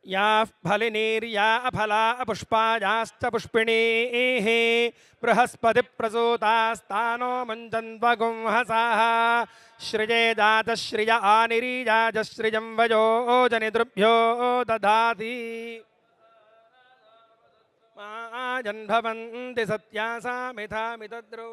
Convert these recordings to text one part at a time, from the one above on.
याः फलिनीर्या अफला पुष्पायाश्च पुष्पिणीः बृहस्पतिप्रसूतास्तानो मुञ्चन्त्वगुंहसाः श्रिये जातश्रिय आनिरीजाजश्रियं वयो जनितृभ्यो दधाति माजन्भवन्ति सत्यासा मिथामितद्रौ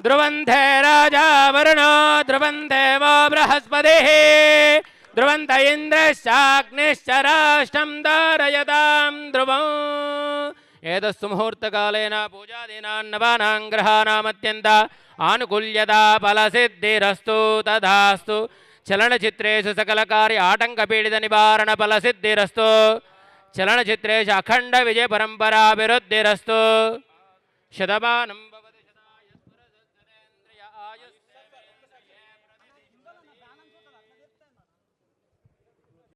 ध्रुवन्ते राजा वरुणो ध्रुवन्ते वो बृहस्पतिः ध्रुवन्त इन्द्रश्चाग्निश्च राष्ट्रं धारयतां ध्रुवम् एतस्तु मुहूर्तकालेन पूजादीनां नवानां ग्रहाणामत्यन्त आनुकूल्यता फलसिद्धिरस्तु तथास्तु चलनचित्रेषु सकलकार्य आटङ्कपीडितनिवारणफलसिद्धिरस्तु चलनचित्रेषु अखण्डविजयपरम्पराभिवृद्धिरस्तु शतमानं